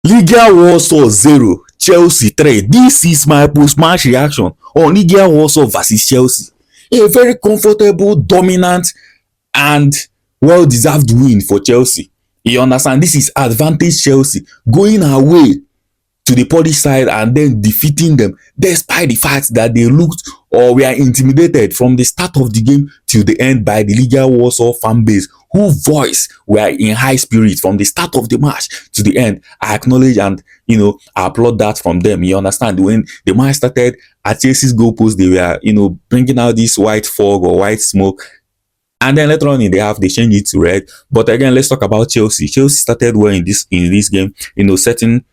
Legia Warsaw 0, Chelsea 3. This is my post-match reaction on Legia Warsaw versus Chelsea. A very comfortable, dominant, and well-deserved win for Chelsea. You understand? This is advantage Chelsea going away to the Polish side and then defeating them despite the fact that they looked or were intimidated from the start of the game till the end by the Legia Warsaw fan base, who voice were in high spirits from the start of the match to the end. I acknowledge and I applaud that from them. You understand? When the match started at Chelsea's goalpost, they were bringing out this white fog or white smoke. And then later on in the half, they changed it to red. But again, let's talk about Chelsea. Chelsea started well in this game,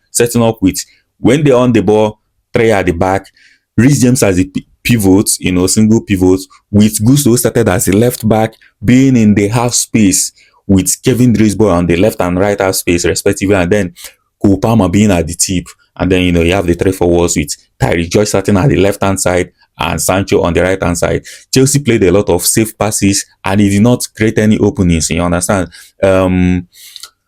setting up with, when they're on the ball, three at the back, Reece James as a pivot, single pivot, with Gusto started as a left back, being in the half space with Kevin Driscoll on the left and right half space respectively, and then Cole Palmer being at the tip. And then you have the three forwards with Tyree George starting at the left hand side and Sancho on the right hand side. Chelsea played a lot of safe passes and it did not create any openings. You understand?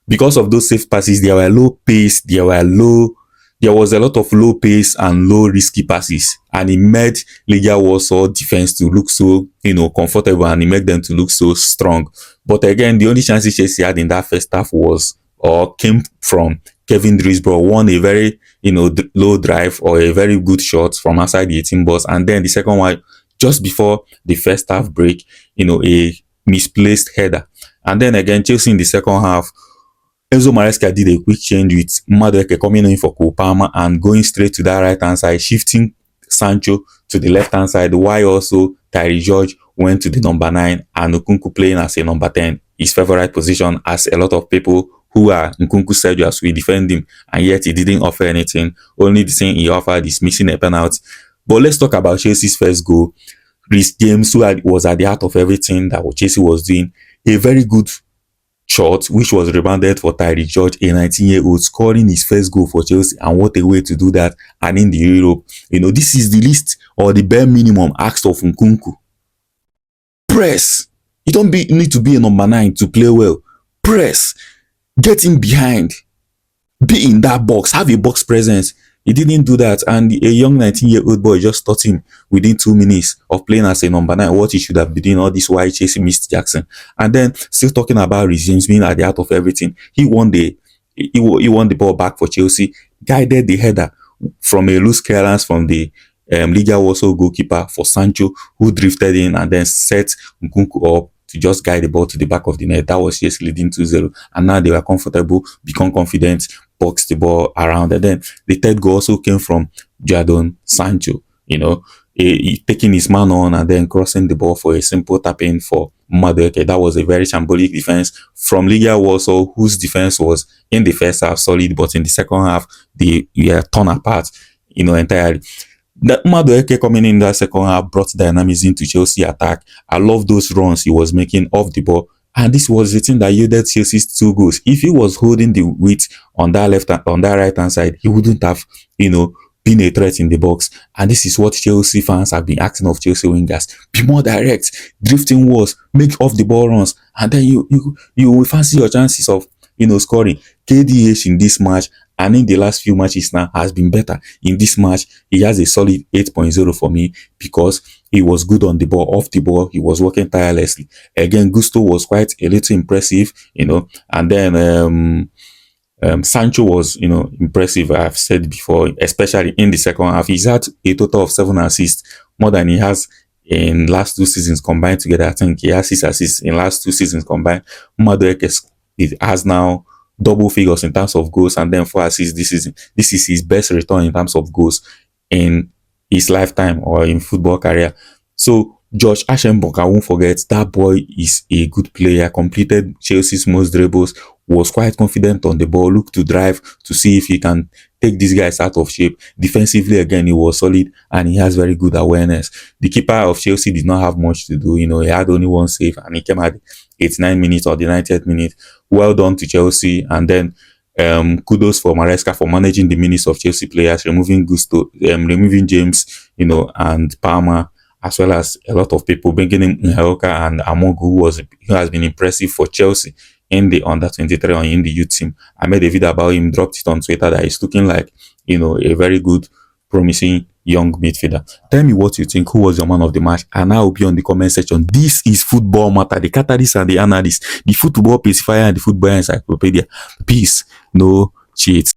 Because of those safe passes, there were low pace, there was a lot of low pace and low risky passes, and it made Legia Warsaw defense to look so comfortable, and it made them to look so strong. But again, the only chances Chelsea had in that first half came from Kevin Driscoll won a very low drive or a very good shot from outside the 18 box, and then the second one just before the first half break, a misplaced header. And then again, Chelsea in the second half, Enzo Maresca did a quick change with Madueke coming in for Cole Palmer and going straight to that right hand side, shifting Sancho to the left hand side, while also Tyree George went to the number 9 and Nkunku playing as a number 10, his favorite position, as a lot of people who are Nkunku Sergio we defend him, and yet he didn't offer anything. Only the thing he offered is missing a penalty. But let's talk about Chelsea's first goal. Reece James, who was at the heart of everything that Chelsea was doing, a very good shot, which was rebounded for Tyree George, a 19-year-old, scoring his first goal for Chelsea, and what a way to do that. And in the Europe, this is the least or the bare minimum asked of Nkunku. Press. You don't need to be a number 9 to play well. Press. Get in behind, be in that box, have a box presence. He didn't do that, and a young 19-year-old boy just taught him within 2 minutes of playing as a number 9 what he should have been doing. All this while chasing Mr. Jackson. And then still talking about Reece James being at the heart of everything, he won the ball back for Chelsea, guided the header from a loose clearance from the Legia Warsaw goalkeeper for Sancho, who drifted in and then set Nkunku up to just guide the ball to the back of the net. That was just leading 2-0. And now they were comfortable, become confident, box the ball around. And then the third goal also came from Jadon Sancho, taking his man on and then crossing the ball for a simple tap-in for Madueke. That was a very shambolic defense from Legia Warsaw, whose defense was in the first half solid, but in the second half, they were torn apart, entirely. That Madueke coming in that second half brought dynamism to Chelsea attack. I love those runs he was making off the ball, and this was the thing that yielded Chelsea's 2 goals. If he was holding the width on that right hand side, he wouldn't have been a threat in the box. And this is what Chelsea fans have been asking of Chelsea wingers: be more direct, drifting walls, make off the ball runs, and then you will fancy your chances of scoring. KDH in this match and in the last few matches now has been better. In this match, he has a solid 8.0 for me because he was good on the ball, off the ball, he was working tirelessly. Again, Gusto was quite a little impressive, and then Sancho was, impressive. I've said before, especially in the second half. He's had a total of 7 assists, more than he has in last 2 seasons combined together. I think he has 6 assists in last 2 seasons combined. Madueke has now double figures in terms of goals and then 4 assists this season. This is his best return in terms of goals in his lifetime or in football career. So Josh Ashenbrook, I won't forget, that boy is a good player, completed Chelsea's most dribbles, was quite confident on the ball, looked to drive to see if he can take these guys out of shape. Defensively, again, he was solid and he has very good awareness. The keeper of Chelsea did not have much to do. He had only 1 save and he came at 89 minutes or the 90th minute. Well done to Chelsea. And then kudos for Maresca for managing the minutes of Chelsea players, removing Gusto, removing James, and Palmer, as well as a lot of people, bringing in Nhelka and Amogu, who has been impressive for Chelsea. in the under 23 or in the youth team. I made a video about him, dropped it on Twitter, that he's looking like, a very good, promising young midfielder. Tell me what you think. Who was your man of the match? And I will be on the comment section. This is Football Matter, the catalyst and the analyst, the football pacifier and the football encyclopedia. Peace. No cheats.